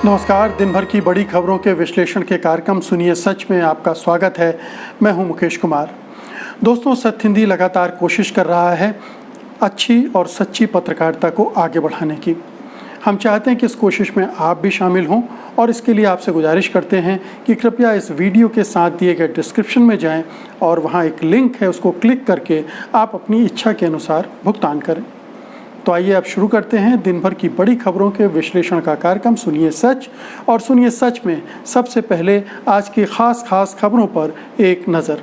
नमस्कार। दिन भर की बड़ी खबरों के विश्लेषण के कार्यक्रम सुनिए सच में आपका स्वागत है। मैं हूं मुकेश कुमार। दोस्तों, सत्य हिंदी लगातार कोशिश कर रहा है अच्छी और सच्ची पत्रकारिता को आगे बढ़ाने की। हम चाहते हैं कि इस कोशिश में आप भी शामिल हों और इसके लिए आपसे गुजारिश करते हैं कि कृपया इस वीडियो के साथ दिए गए डिस्क्रिप्शन में जाएं और वहां एक लिंक है, उसको क्लिक करके आप अपनी इच्छा के अनुसार भुगतान करें। तो आइए अब शुरू करते हैं दिन भर की बड़ी खबरों के विश्लेषण का कार्यक्रम सुनिए सच। और सुनिए सच में सबसे पहले आज की खास खबरों पर एक नज़र।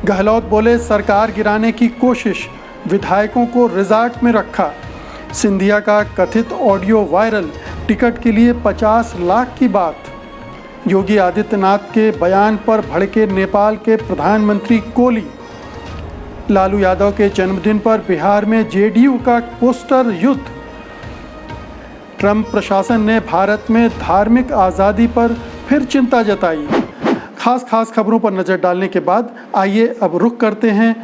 गहलोत बोले, सरकार गिराने की कोशिश, विधायकों को रिजॉर्ट में रखा। सिंधिया का कथित ऑडियो वायरल, टिकट के लिए 50 लाख की बात। योगी आदित्यनाथ के बयान पर भड़के नेपाल के प्रधानमंत्री कोली। लालू यादव के जन्मदिन पर बिहार में जेडीयू का पोस्टर युद्ध। ट्रंप प्रशासन ने भारत में धार्मिक आज़ादी पर फिर चिंता जताई। खास खबरों पर नज़र डालने के बाद आइए अब रुख करते हैं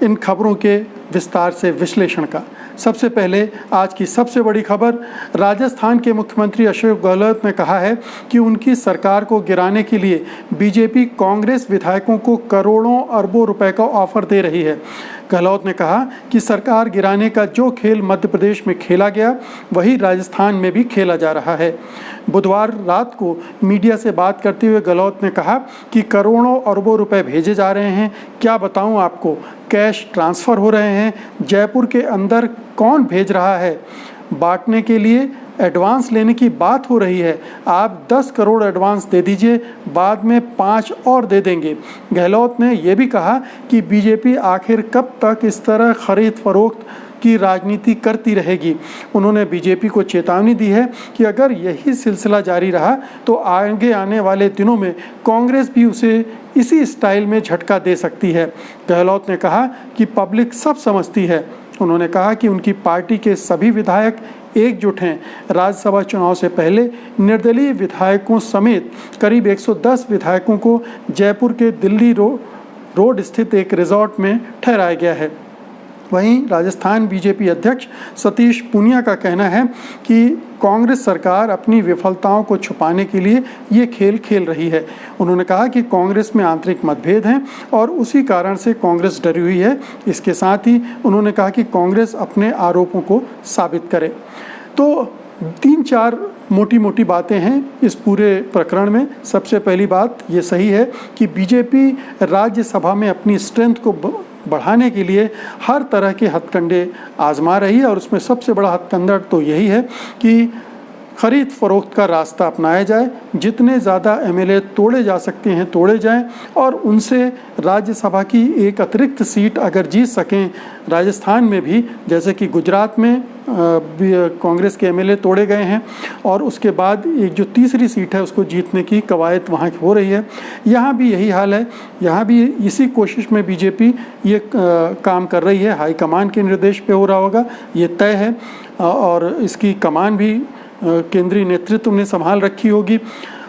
इन खबरों के विस्तार से विश्लेषण का। सबसे पहले आज की सबसे बड़ी खबर, राजस्थान के मुख्यमंत्री अशोक गहलोत ने कहा है कि उनकी सरकार को गिराने के लिए बीजेपी कांग्रेस विधायकों को करोड़ों अरबों रुपए का ऑफर दे रही है। गहलोत ने कहा कि सरकार गिराने का जो खेल मध्य प्रदेश में खेला गया वही राजस्थान में भी खेला जा रहा है। बुधवार रात को मीडिया से बात करते हुए गहलोत ने कहा कि करोड़ों अरबों रुपए भेजे जा रहे हैं। क्या बताऊं आपको, कैश ट्रांसफ़र हो रहे हैं। जयपुर के अंदर कौन भेज रहा है? बांटने के लिए एडवांस लेने की बात हो रही है। आप 10 करोड़ एडवांस दे दीजिए, बाद में 5 और दे देंगे। गहलोत ने यह भी कहा कि बीजेपी आखिर कब तक इस तरह खरीद फरोख्त की राजनीति करती रहेगी। उन्होंने बीजेपी को चेतावनी दी है कि अगर यही सिलसिला जारी रहा तो आगे आने वाले दिनों में कांग्रेस भी उसे इसी स्टाइल में झटका दे सकती है। गहलोत ने कहा कि पब्लिक सब समझती है। उन्होंने कहा कि उनकी पार्टी के सभी विधायक एकजुट हैं। राज्यसभा चुनाव से पहले निर्दलीय विधायकों समेत करीब 110 विधायकों को जयपुर के दिल्ली रोड स्थित एक रिजॉर्ट में ठहराया गया है। वहीं राजस्थान बीजेपी अध्यक्ष सतीश पूनिया का कहना है कि कांग्रेस सरकार अपनी विफलताओं को छुपाने के लिए ये खेल खेल रही है। उन्होंने कहा कि कांग्रेस में आंतरिक मतभेद हैं और उसी कारण से कांग्रेस डरी हुई है। इसके साथ ही उन्होंने कहा कि कांग्रेस अपने आरोपों को साबित करे। तो 3-4 मोटी बातें हैं इस पूरे प्रकरण में। सबसे पहली बात ये सही है कि बीजेपी राज्यसभा में अपनी स्ट्रेंथ को बढ़ाने के लिए हर तरह के हथकंडे आजमा रही है और उसमें सबसे बड़ा हथकंडा तो यही है कि खरीद फरोख्त का रास्ता अपनाया जाए। जितने ज़्यादा एमएलए तोड़े जा सकते हैं तोड़े जाएं और उनसे राज्यसभा की एक अतिरिक्त सीट अगर जीत सकें राजस्थान में भी, जैसे कि गुजरात में कांग्रेस के एमएलए तोड़े गए हैं और उसके बाद एक जो तीसरी सीट है उसको जीतने की कवायद वहाँ हो रही है। यहाँ भी यही हाल है। यहाँ भी इसी कोशिश में बीजेपी ये काम कर रही है। हाईकमान के निर्देश पे हो रहा होगा, ये तय है और इसकी कमान भी केंद्रीय नेतृत्व ने संभाल रखी होगी।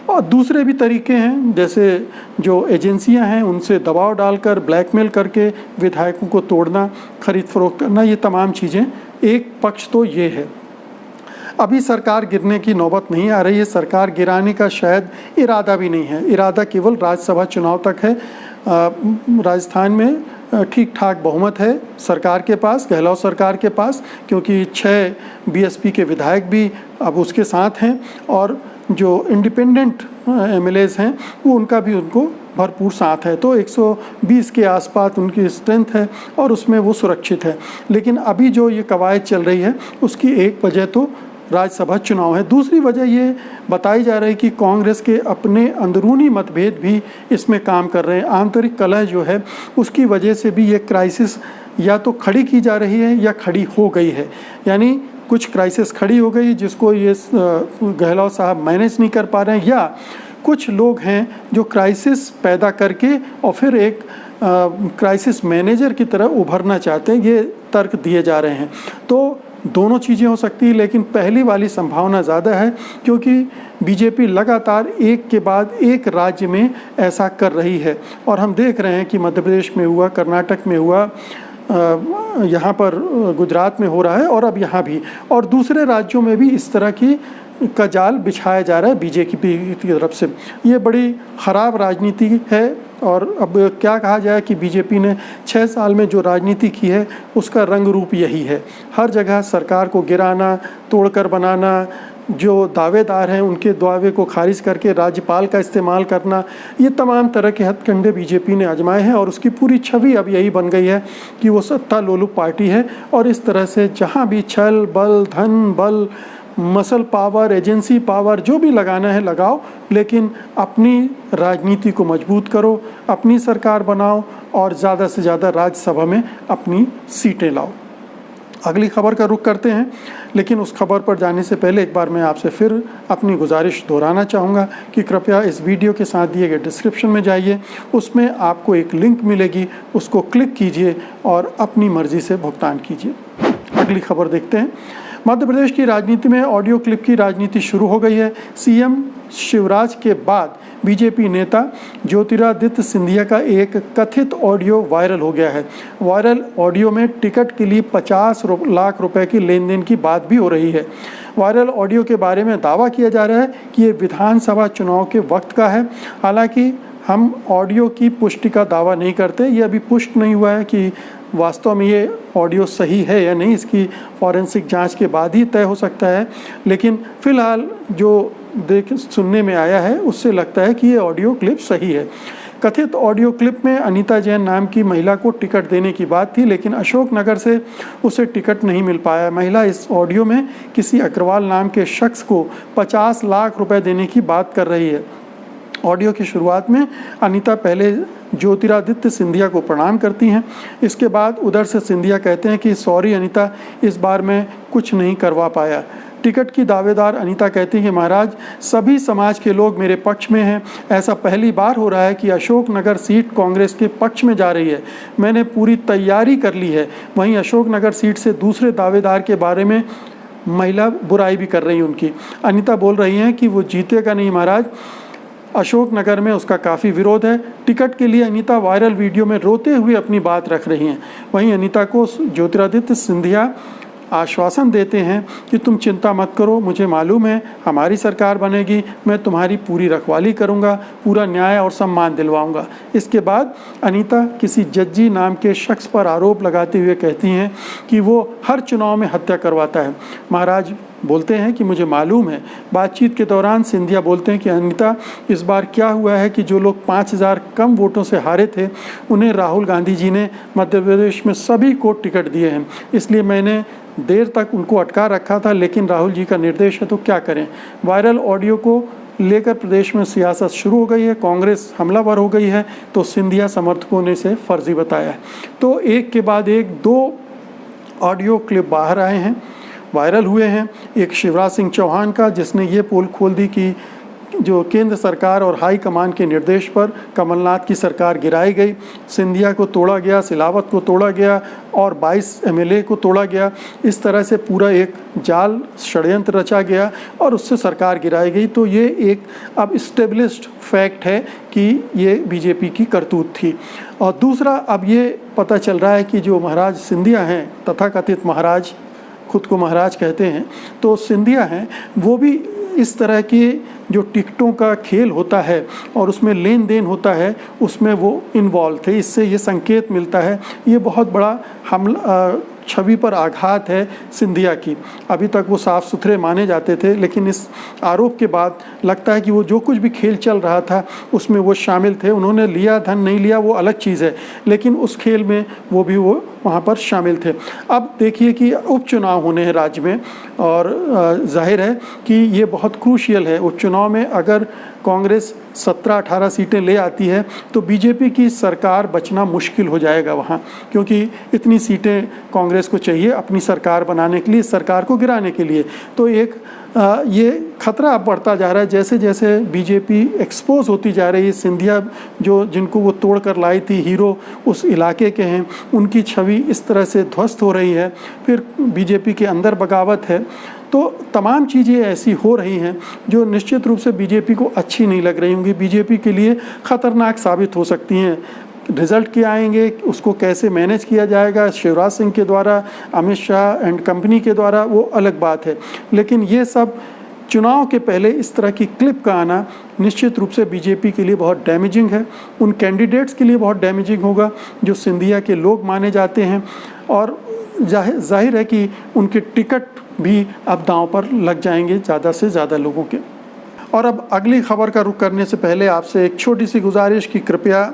और दूसरे भी तरीके हैं, जैसे जो एजेंसियां हैं उनसे दबाव डालकर ब्लैकमेल करके विधायकों को तोड़ना, खरीद फरोख्त करना, ये तमाम चीज़ें। एक पक्ष तो ये है। अभी सरकार गिरने की नौबत नहीं आ रही है। सरकार गिराने का शायद इरादा भी नहीं है। इरादा केवल राज्यसभा चुनाव तक है। राजस्थान में ठीक ठाक बहुमत है सरकार के पास, गहलोत सरकार के पास, क्योंकि 6 बीएसपी के विधायक भी अब उसके साथ हैं और जो इंडिपेंडेंट एमएलएज हैं वो उनका भी उनको भरपूर साथ है। तो 120 के आसपास उनकी स्ट्रेंथ है और उसमें वो सुरक्षित है। लेकिन अभी जो ये कवायद चल रही है उसकी एक वजह तो राज्यसभा चुनाव है। दूसरी वजह ये बताई जा रही है कि कांग्रेस के अपने अंदरूनी मतभेद भी इसमें काम कर रहे हैं। आंतरिक कलह जो है उसकी वजह से भी ये क्राइसिस या तो खड़ी की जा रही है या खड़ी हो गई है। यानी कुछ क्राइसिस खड़ी हो गई जिसको ये गहलोत साहब मैनेज नहीं कर पा रहे हैं, या कुछ लोग हैं जो क्राइसिस पैदा करके और फिर एक क्राइसिस मैनेजर की तरह उभरना चाहते हैं। ये तर्क दिए जा रहे हैं। तो दोनों चीज़ें हो सकती है, लेकिन पहली वाली संभावना ज़्यादा है क्योंकि बीजेपी लगातार एक के बाद एक राज्य में ऐसा कर रही है। और हम देख रहे हैं कि मध्य प्रदेश में हुआ, कर्नाटक में हुआ, यहाँ पर गुजरात में हो रहा है और अब यहाँ भी, और दूसरे राज्यों में भी इस तरह की का जाल बिछाया जा रहा है बीजेपी की तरफ से। ये बड़ी ख़राब राजनीति है। और अब क्या कहा जाए कि बीजेपी ने 6 साल में जो राजनीति की है उसका रंग रूप यही है। हर जगह सरकार को गिराना, तोड़कर बनाना, जो दावेदार हैं उनके दावे को खारिज करके राज्यपाल का इस्तेमाल करना, ये तमाम तरह के हथकंडे बीजेपी ने आजमाए हैं। और उसकी पूरी छवि अब यही बन गई है कि वो सत्ता लोलुप पार्टी है। और इस तरह से जहाँ भी छल बल, धन बल, मसल पावर, एजेंसी पावर जो भी लगाना है लगाओ, लेकिन अपनी राजनीति को मजबूत करो, अपनी सरकार बनाओ और ज़्यादा से ज़्यादा राज्यसभा में अपनी सीटें लाओ। अगली खबर का रुख करते हैं, लेकिन उस खबर पर जाने से पहले एक बार मैं आपसे फिर अपनी गुजारिश दोहराना चाहूँगा कि कृपया इस वीडियो के साथ दिए गए डिस्क्रिप्शन में जाइए, उसमें आपको एक लिंक मिलेगी, उसको क्लिक कीजिए और अपनी मर्ज़ी से भुगतान कीजिए। अगली खबर देखते हैं। मध्य प्रदेश की राजनीति में ऑडियो क्लिप की राजनीति शुरू हो गई है। सीएम शिवराज के बाद बीजेपी नेता ज्योतिरादित्य सिंधिया का एक कथित ऑडियो वायरल हो गया है। वायरल ऑडियो में टिकट के लिए 50 लाख रुपए की लेन देन की बात भी हो रही है। वायरल ऑडियो के बारे में दावा किया जा रहा है कि ये विधानसभा चुनाव के वक्त का है। हालांकि हम ऑडियो की पुष्टि का दावा नहीं करते, ये अभी पुष्ट नहीं हुआ है कि वास्तव में ये ऑडियो सही है या नहीं, इसकी फॉरेंसिक जांच के बाद ही तय हो सकता है। लेकिन फ़िलहाल जो सुनने में आया है उससे लगता है कि ये ऑडियो क्लिप सही है। कथित ऑडियो क्लिप में अनीता जैन नाम की महिला को टिकट देने की बात थी, लेकिन अशोकनगर से उसे टिकट नहीं मिल पाया। महिला इस ऑडियो में किसी अग्रवाल नाम के शख्स को 50 लाख रुपए देने की बात कर रही है। ऑडियो की शुरुआत में अनीता पहले ज्योतिरादित्य सिंधिया को प्रणाम करती हैं। इसके बाद उधर से सिंधिया कहते हैं कि सॉरी अनीता, इस बार मैं कुछ नहीं करवा पाया। टिकट की दावेदार अनीता कहती हैं कि महाराज, सभी समाज के लोग मेरे पक्ष में हैं। ऐसा पहली बार हो रहा है कि अशोकनगर सीट कांग्रेस के पक्ष में जा रही है। मैंने पूरी तैयारी कर ली है। वहीं अशोकनगर सीट से दूसरे दावेदार के बारे में महिला बुराई भी कर रही है उनकी। अनीता बोल रही हैं कि वो जीतेगा नहीं महाराज, अशोकनगर में उसका काफ़ी विरोध है। टिकट के लिए अनीता वायरल वीडियो में रोते हुए अपनी बात रख रही हैं। वहीं अनीता को ज्योतिरादित्य सिंधिया आश्वासन देते हैं कि तुम चिंता मत करो, मुझे मालूम है हमारी सरकार बनेगी, मैं तुम्हारी पूरी रखवाली करूंगा, पूरा न्याय और सम्मान दिलवाऊंगा। इसके बाद अनीता किसी जज्जी नाम के शख्स पर आरोप लगाते हुए कहती हैं कि वो हर चुनाव में हत्या करवाता है। महाराज बोलते हैं कि मुझे मालूम है। बातचीत के दौरान सिंधिया बोलते हैं कि अनीता, इस बार क्या हुआ है कि जो लोग 5000 कम वोटों से हारे थे उन्हें राहुल गांधी जी ने मध्य प्रदेश में सभी को टिकट दिए हैं, इसलिए मैंने देर तक उनको अटका रखा था, लेकिन राहुल जी का निर्देश है तो क्या करें। वायरल ऑडियो को लेकर प्रदेश में सियासत शुरू हो गई है। कांग्रेस हमलावर हो गई है तो सिंधिया समर्थकों ने इसे फर्जी बताया है। तो एक के बाद एक 2 ऑडियो क्लिप बाहर आए हैं, वायरल हुए हैं। एक शिवराज सिंह चौहान का, जिसने ये पोल खोल दी कि जो केंद्र सरकार और हाई कमान के निर्देश पर कमलनाथ की सरकार गिराई गई, सिंधिया को तोड़ा गया, सिलावत को तोड़ा गया और 22 एमएलए को तोड़ा गया। इस तरह से पूरा एक जाल षड्यंत्र रचा गया और उससे सरकार गिराई गई। तो ये एक अब इस्टेब्लिश्ड फैक्ट है कि ये बीजेपी की करतूत थी। और दूसरा, अब ये पता चल रहा है कि जो महाराज सिंधिया हैं, तथाकथित महाराज, खुद को महाराज कहते हैं, तो सिंधिया हैं वो भी इस तरह के जो टिकटों का खेल होता है और उसमें लेन देन होता है उसमें वो इन्वॉल्व थे। इससे ये संकेत मिलता है, ये बहुत बड़ा हमला, छवि पर आघात है सिंधिया की। अभी तक वो साफ़ सुथरे माने जाते थे, लेकिन इस आरोप के बाद लगता है कि वो जो कुछ भी खेल चल रहा था उसमें वो शामिल थे। उन्होंने लिया, धन नहीं लिया वो अलग चीज़ है, लेकिन उस खेल में वो वहाँ पर शामिल थे। अब देखिए कि उपचुनाव होने हैं राज्य में और जाहिर है कि ये बहुत क्रूशियल है। उपचुनाव में अगर कांग्रेस 17-18 सीटें ले आती है तो बीजेपी की सरकार बचना मुश्किल हो जाएगा वहाँ, क्योंकि इतनी सीटें कांग्रेस को चाहिए अपनी सरकार बनाने के लिए, सरकार को गिराने के लिए। तो एक ये खतरा अब बढ़ता जा रहा है जैसे जैसे बीजेपी एक्सपोज होती जा रही है। सिंधिया जिनको वो तोड़ कर लाई थी, हीरो उस इलाके के हैं, उनकी छवि इस तरह से ध्वस्त हो रही है। फिर बीजेपी के अंदर बगावत है, तो तमाम चीज़ें ऐसी हो रही हैं जो निश्चित रूप से बीजेपी को अच्छी नहीं लग रही होंगी, बीजेपी के लिए ख़तरनाक साबित हो सकती हैं। रिज़ल्ट क्या आएंगे, उसको कैसे मैनेज किया जाएगा शिवराज सिंह के द्वारा, अमित शाह एंड कंपनी के द्वारा, वो अलग बात है। लेकिन ये सब चुनाव के पहले इस तरह की क्लिप का आना निश्चित रूप से बीजेपी के लिए बहुत डैमेजिंग है, उन कैंडिडेट्स के लिए बहुत डैमेजिंग होगा जो सिंधिया के लोग माने जाते हैं, और जाहिर है कि उनके टिकट भी अब दांव पर लग जाएंगे ज़्यादा से ज़्यादा लोगों के। और अब अगली खबर का रुख करने से पहले आपसे एक छोटी सी गुजारिश कि कृपया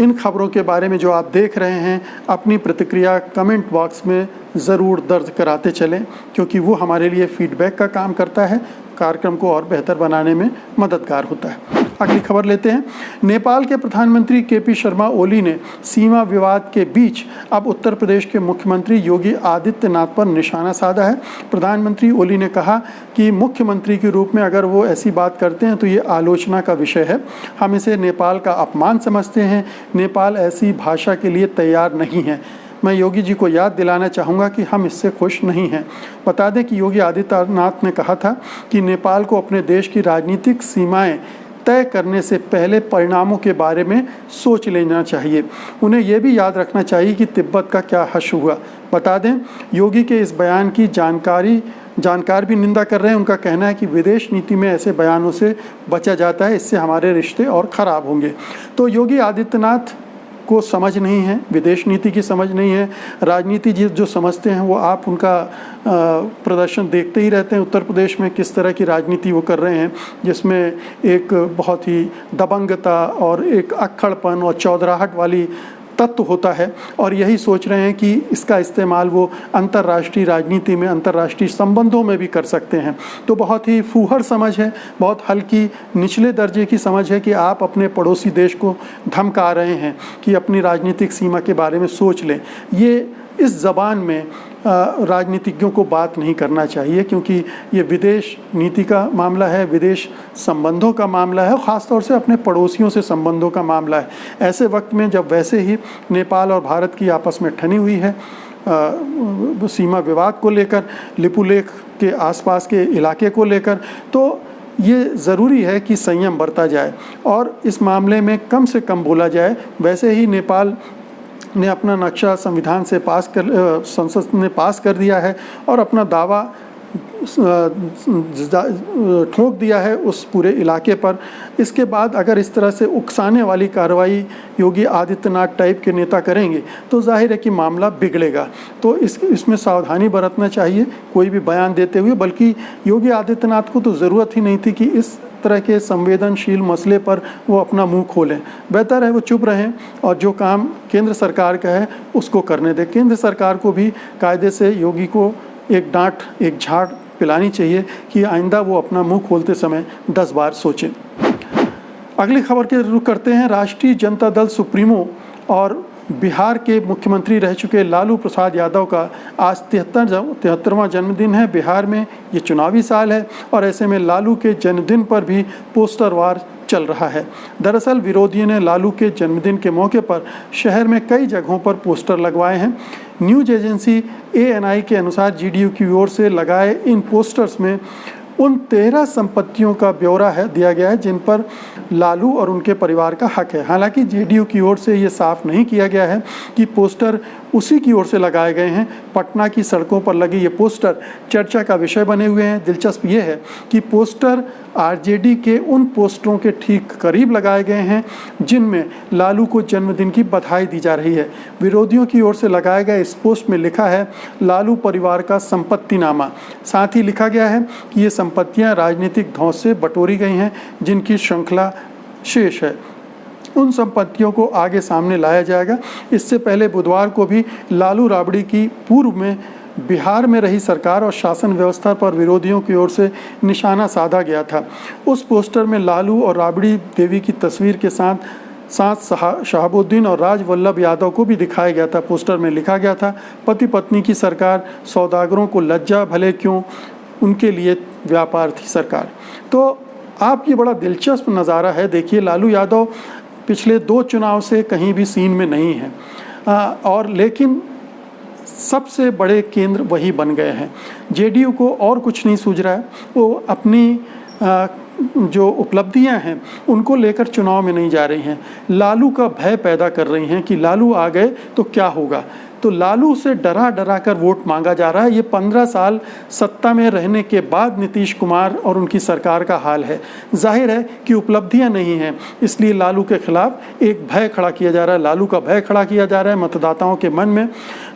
इन खबरों के बारे में जो आप देख रहे हैं अपनी प्रतिक्रिया कमेंट बॉक्स में ज़रूर दर्ज कराते चलें, क्योंकि वो हमारे लिए फीडबैक का काम करता है, कार्यक्रम को और बेहतर बनाने में मददगार होता है। अगली खबर लेते हैं। नेपाल के प्रधानमंत्री केपी शर्मा ओली ने सीमा विवाद के बीच अब उत्तर प्रदेश के मुख्यमंत्री योगी आदित्यनाथ पर निशाना साधा है। प्रधानमंत्री ओली ने कहा कि मुख्यमंत्री के रूप में अगर वो ऐसी बात करते हैं तो ये आलोचना का विषय है, हम इसे नेपाल का अपमान समझते हैं, नेपाल ऐसी भाषा के लिए तैयार नहीं है। मैं योगी जी को याद दिलाना चाहूँगा कि हम इससे खुश नहीं हैं। बता दें कि योगी आदित्यनाथ ने कहा था कि नेपाल को अपने देश की राजनीतिक सीमाएं तय करने से पहले परिणामों के बारे में सोच लेना चाहिए। उन्हें यह भी याद रखना चाहिए कि तिब्बत का क्या हश्र हुआ। बता दें, योगी के इस बयान की जानकार भी निंदा कर रहे हैं। उनका कहना है कि विदेश नीति में ऐसे बयानों से बचा जाता है, इससे हमारे रिश्ते और ख़राब होंगे। तो योगी आदित्यनाथ को समझ नहीं है, विदेश नीति की समझ नहीं है, राजनीति जो समझते हैं वो आप उनका प्रदर्शन देखते ही रहते हैं। उत्तर प्रदेश में किस तरह की राजनीति वो कर रहे हैं, जिसमें एक बहुत ही दबंगता और एक अक्खड़पन और चौधराहट वाली तत्व होता है, और यही सोच रहे हैं कि इसका इस्तेमाल वो अंतर्राष्ट्रीय राजनीति में, अंतर्राष्ट्रीय संबंधों में भी कर सकते हैं। तो बहुत ही फूहड़ समझ है, बहुत हल्की निचले दर्जे की समझ है कि आप अपने पड़ोसी देश को धमका रहे हैं कि अपनी राजनीतिक सीमा के बारे में सोच लें। ये इस ज़बान में राजनीतिज्ञों को बात नहीं करना चाहिए, क्योंकि ये विदेश नीति का मामला है, विदेश संबंधों का मामला है, और ख़ास तौर से अपने पड़ोसियों से संबंधों का मामला है। ऐसे वक्त में जब वैसे ही नेपाल और भारत की आपस में ठनी हुई है सीमा विवाद को लेकर, लिपुलेख के आसपास के इलाके को लेकर, तो ये ज़रूरी है कि संयम बरता जाए और इस मामले में कम से कम बोला जाए। वैसे ही नेपाल ने अपना नक्शा संविधान से संसद ने पास कर दिया है और अपना दावा ठोक दिया है उस पूरे इलाके पर। इसके बाद अगर इस तरह से उकसाने वाली कार्रवाई योगी आदित्यनाथ टाइप के नेता करेंगे तो जाहिर है कि मामला बिगड़ेगा। तो इसमें सावधानी बरतना चाहिए कोई भी बयान देते हुए, बल्कि योगी आदित्यनाथ को तो ज़रूरत ही नहीं थी कि इस तरह के संवेदनशील मसले पर वो अपना मुंह खोलें। बेहतर है वो चुप रहें और जो काम केंद्र सरकार का है उसको करने दें। केंद्र सरकार को भी कायदे से योगी को एक डांट, एक झाड़ पिलानी चाहिए कि आइंदा वो अपना मुंह खोलते समय 10 बार सोचें। अगली खबर के रुख करते हैं। राष्ट्रीय जनता दल सुप्रीमो और बिहार के मुख्यमंत्री रह चुके लालू प्रसाद यादव का आज 73वां जन्मदिन है। बिहार में ये चुनावी साल है और ऐसे में लालू के जन्मदिन पर भी पोस्टर वार चल रहा है। दरअसल विरोधियों ने लालू के जन्मदिन के मौके पर शहर में कई जगहों पर पोस्टर लगवाए हैं। न्यूज एजेंसी ANI के अनुसार GDU की ओर से लगाए इन पोस्टर्स में उन 13 संपत्तियों का ब्यौरा दिया गया है जिन पर लालू और उनके परिवार का हक है। हालांकि JDU की ओर से ये साफ नहीं किया गया है कि पोस्टर उसी की ओर से लगाए गए हैं। पटना की सड़कों पर लगे ये पोस्टर चर्चा का विषय बने हुए हैं। दिलचस्प ये है कि पोस्टर RJD के उन पोस्टरों के ठीक करीब लगाए गए हैं जिनमें लालू को जन्मदिन की बधाई दी जा रही है। विरोधियों की ओर से लगाए गए इस पोस्ट में लिखा है लालू परिवार का संपत्तिनामा। साथ ही लिखा गया है कि ये संपत्तियां राजनीतिक धौंस से बटोरी गई हैं जिनकी श्रृंखला शेष है। उन संपत्तियों को आगे सामने लाया जाएगा। इससे पहले बुधवार को भी लालू राबड़ी की पूर्व में बिहार में रही सरकार और शासन व्यवस्था पर विरोधियों की ओर से निशाना साधा गया था। उस पोस्टर में लालू और राबड़ी देवी की तस्वीर के साथ शहाबुद्दीन और राजवल्लभ यादव को भी दिखाया गया था। पोस्टर में लिखा गया था पति पत्नी की सरकार, सौदागरों को लज्जा भले क्यों, उनके लिए व्यापार थी सरकार। तो आप ये बड़ा दिलचस्प नज़ारा है। देखिए, लालू यादव पिछले 2 चुनाव से कहीं भी सीन में नहीं है और लेकिन सबसे बड़े केंद्र वही बन गए हैं। JDU को और कुछ नहीं सूझ रहा है। वो अपनी जो उपलब्धियां हैं उनको लेकर चुनाव में नहीं जा रही हैं, लालू का भय पैदा कर रही हैं कि लालू आ गए तो क्या होगा। तो लालू से डरा डरा कर वोट मांगा जा रहा है। ये 15 साल सत्ता में रहने के बाद नीतीश कुमार और उनकी सरकार का हाल है। जाहिर है कि उपलब्धियां नहीं हैं, इसलिए लालू के खिलाफ एक भय खड़ा किया जा रहा है, लालू का भय खड़ा किया जा रहा है मतदाताओं के मन में।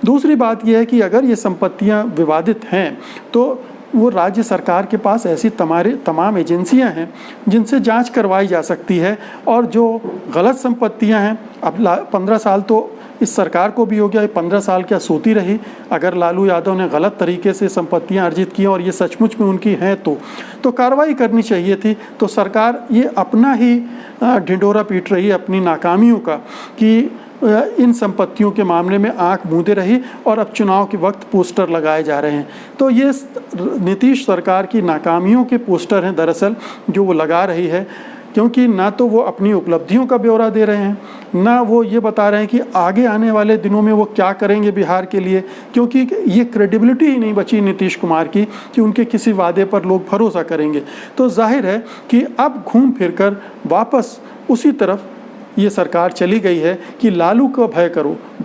दूसरी बात यह है कि अगर ये संपत्तियां विवादित हैं तो वो राज्य सरकार के पास ऐसी तमाम एजेंसियां हैं जिनसे जांच करवाई जा सकती है, और जो गलत संपत्तियां हैं, अब 15 साल तो इस सरकार को भी हो गया, 15 साल क्या सोती रही। अगर लालू यादव ने गलत तरीके से संपत्तियां अर्जित की और ये सचमुच में उनकी हैं तो कार्रवाई करनी चाहिए थी। तो सरकार ये अपना ही ढिंढोरा पीट रही है अपनी नाकामियों का कि इन संपत्तियों के मामले में आंख मूंदे रही और अब चुनाव के वक्त पोस्टर लगाए जा रहे हैं। तो ये नीतीश सरकार की नाकामियों के पोस्टर हैं दरअसल जो वो लगा रही है, क्योंकि ना तो वो अपनी उपलब्धियों का ब्यौरा दे रहे हैं, ना वो ये बता रहे हैं कि आगे आने वाले दिनों में वो क्या करेंगे बिहार के लिए, क्योंकि ये क्रेडिबिलिटी ही नहीं बची नीतीश कुमार की कि उनके किसी वादे पर लोग भरोसा करेंगे। तो जाहिर है कि अब घूम फिर कर वापस उसी तरफ ये सरकार चली गई है कि लालू का भय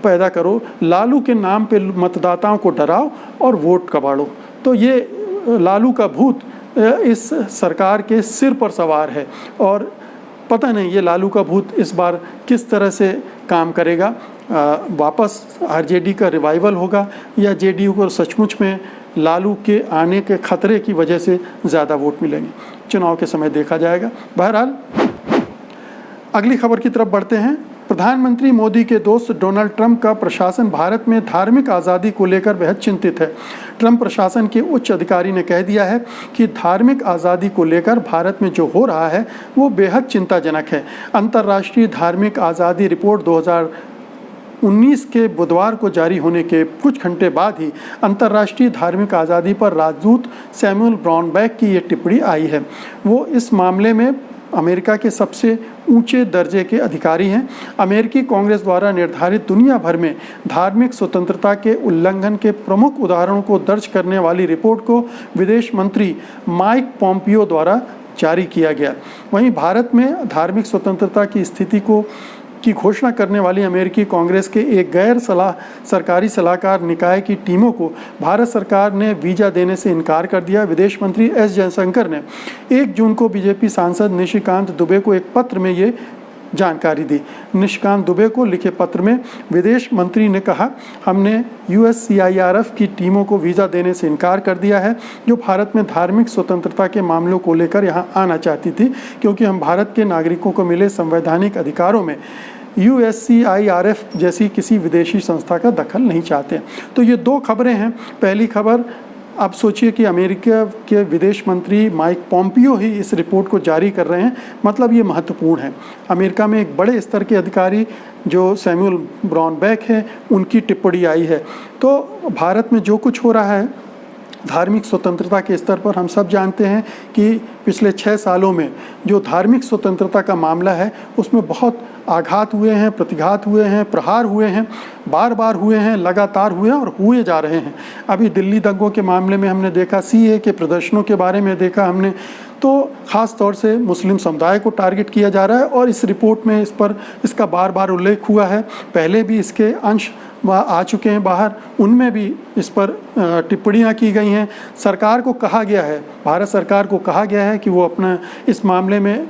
पैदा करो, लालू के नाम पे मतदाताओं को डराओ और वोट कबाड़ो। तो ये लालू का भूत इस सरकार के सिर पर सवार है और पता नहीं ये लालू का भूत इस बार किस तरह से काम करेगा। वापस आरजेडी का रिवाइवल होगा या जेडीयू को सचमुच में लालू के आने के खतरे की वजह से ज़्यादा वोट मिलेंगे, चुनाव के समय देखा जाएगा। बहरहाल अगली खबर की तरफ बढ़ते हैं। प्रधानमंत्री मोदी के दोस्त डोनाल्ड ट्रंप का प्रशासन भारत में धार्मिक आज़ादी को लेकर बेहद चिंतित है। ट्रंप प्रशासन के उच्च अधिकारी ने कह दिया है कि धार्मिक आज़ादी को लेकर भारत में जो हो रहा है वो बेहद चिंताजनक है। अंतर्राष्ट्रीय धार्मिक आज़ादी रिपोर्ट 2019 के बुधवार को जारी होने के कुछ घंटे बाद ही अंतर्राष्ट्रीय धार्मिक आज़ादी पर राजदूत सैमुअल ब्राउनबैक की ये टिप्पणी आई है। वो इस मामले में अमेरिका के सबसे ऊंचे दर्जे के अधिकारी हैं। अमेरिकी कांग्रेस द्वारा निर्धारित दुनिया भर में धार्मिक स्वतंत्रता के उल्लंघन के प्रमुख उदाहरणों को दर्ज करने वाली रिपोर्ट को विदेश मंत्री माइक पॉम्पियो द्वारा जारी किया गया। वहीं भारत में धार्मिक स्वतंत्रता की स्थिति की घोषणा करने वाली अमेरिकी कांग्रेस के एक गैर सरकारी सलाहकार निकाय की टीमों को भारत सरकार ने वीज़ा देने से इनकार कर दिया। विदेश मंत्री एस जयशंकर ने 1 जून को बीजेपी सांसद निशिकांत दुबे को एक पत्र में ये जानकारी दी। निशिकांत दुबे को लिखे पत्र में विदेश मंत्री ने कहा, हमने USCIRF की टीमों को वीज़ा देने से इनकार कर दिया है जो भारत में धार्मिक स्वतंत्रता के मामलों को लेकर यहाँ आना चाहती थी, क्योंकि हम भारत के नागरिकों को मिले संवैधानिक अधिकारों में USCIRF जैसी किसी विदेशी संस्था का दखल नहीं चाहते। तो ये 2 खबरें हैं। पहली खबर, अब सोचिए कि अमेरिका के विदेश मंत्री माइक पॉम्पियो ही इस रिपोर्ट को जारी कर रहे हैं, मतलब ये महत्वपूर्ण है। अमेरिका में एक बड़े स्तर के अधिकारी जो सैमुअल ब्राउनबैक हैं उनकी टिप्पणी आई है। तो भारत में जो कुछ हो रहा है धार्मिक स्वतंत्रता के स्तर पर, हम सब जानते हैं कि पिछले 6 सालों में जो धार्मिक स्वतंत्रता का मामला है उसमें बहुत आघात हुए हैं, प्रतिघात हुए हैं, प्रहार हुए हैं, बार बार हुए हैं, लगातार हुए और हुए जा रहे हैं। अभी दिल्ली दंगों के मामले में हमने देखा, CA के प्रदर्शनों के बारे में देखा हमने, तो ख़ास तौर से मुस्लिम समुदाय को टारगेट किया जा रहा है और इस रिपोर्ट में इसका बार बार उल्लेख हुआ है। पहले भी इसके अंश आ चुके हैं बाहर, उनमें भी इस पर टिप्पणियां की गई हैं। सरकार को कहा गया है, भारत सरकार को कहा गया है कि वो अपना इस मामले में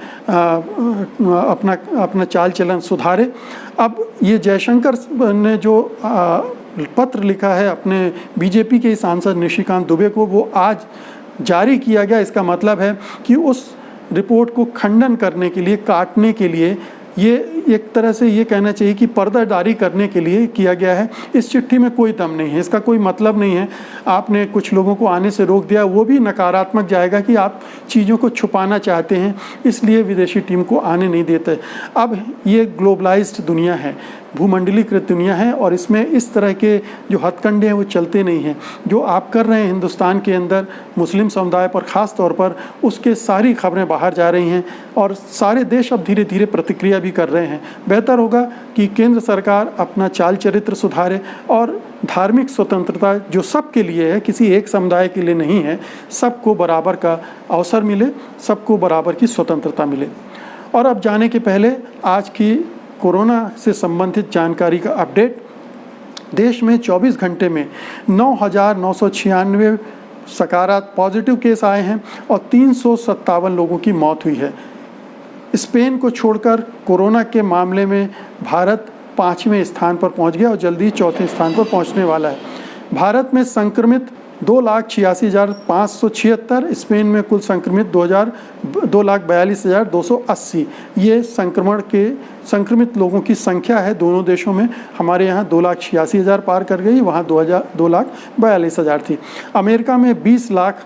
अपना चाल चलन सुधारे। अब ये जयशंकर ने जो पत्र लिखा है अपने बीजेपी के सांसद निशिकांत दुबे को, वो आज जारी किया गया। इसका मतलब है कि उस रिपोर्ट को खंडन करने के लिए, काटने के लिए, ये एक तरह से ये कहना चाहिए कि पर्दादारी करने के लिए किया गया है। इस चिट्ठी में कोई दम नहीं है, इसका कोई मतलब नहीं है। आपने कुछ लोगों को आने से रोक दिया, वो भी नकारात्मक जाएगा कि आप चीज़ों को छुपाना चाहते हैं, इसलिए विदेशी टीम को आने नहीं देते। अब ये ग्लोबलाइज्ड दुनिया है, भूमंडलीकृत दुनिया है और इसमें इस तरह के जो हथकंडे हैं वो चलते नहीं हैं। जो आप कर रहे हैं हिंदुस्तान के अंदर मुस्लिम समुदाय पर ख़ास तौर पर, उसके सारी खबरें बाहर जा रही हैं और सारे देश अब धीरे धीरे प्रतिक्रिया भी भी कर रहे हैं। बेहतर होगा कि केंद्र सरकार अपना चाल चरित्र सुधारे और धार्मिक स्वतंत्रता जो सबके लिए है, किसी एक समुदाय के लिए नहीं है, सबको बराबर का अवसर मिले, सबको बराबर की स्वतंत्रता मिले। और अब जाने के पहले आज की कोरोना से संबंधित जानकारी का अपडेट। देश में 24 घंटे में 9,996 सकारात्मक पॉजिटिव केस आए हैं और 357 लोगों की मौत हुई है। स्पेन को छोड़कर कोरोना के मामले में भारत 5वें स्थान पर पहुंच गया और जल्दी चौथे स्थान पर पहुंचने वाला है। भारत में संक्रमित 2,86,576, स्पेन में कुल संक्रमित 2,42,280। ये संक्रमित लोगों की संख्या है दोनों देशों में। हमारे यहाँ 2,86,000 पार कर गई, वहाँ 2,42,000 थी। अमेरिका में 20 लाख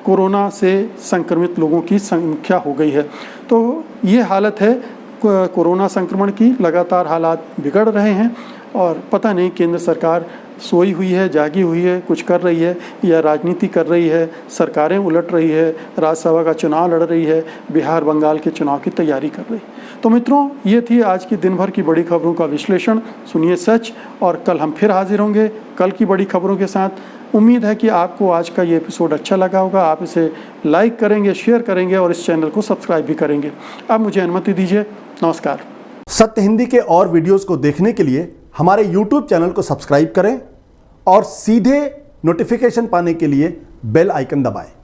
कोरोना से संक्रमित लोगों की संख्या हो गई है। तो ये हालत है कोरोना संक्रमण की। लगातार हालात बिगड़ रहे हैं और पता नहीं केंद्र सरकार सोई हुई है, जागी हुई है, कुछ कर रही है या राजनीति कर रही है, सरकारें उलट रही है, राज्यसभा का चुनाव लड़ रही है, बिहार बंगाल के चुनाव की तैयारी कर रही है। तो मित्रों, ये थी आज की दिन भर की बड़ी खबरों का विश्लेषण। सुनिए सच, और कल हम फिर हाजिर होंगे कल की बड़ी खबरों के साथ। उम्मीद है कि आपको आज का ये एपिसोड अच्छा लगा होगा। आप इसे लाइक करेंगे, शेयर करेंगे और इस चैनल को सब्सक्राइब भी करेंगे। अब मुझे अनुमति दीजिए। नमस्कार। सत्य हिंदी के और वीडियोस को देखने के लिए हमारे YouTube चैनल को सब्सक्राइब करें और सीधे नोटिफिकेशन पाने के लिए बेल आइकन दबाएं।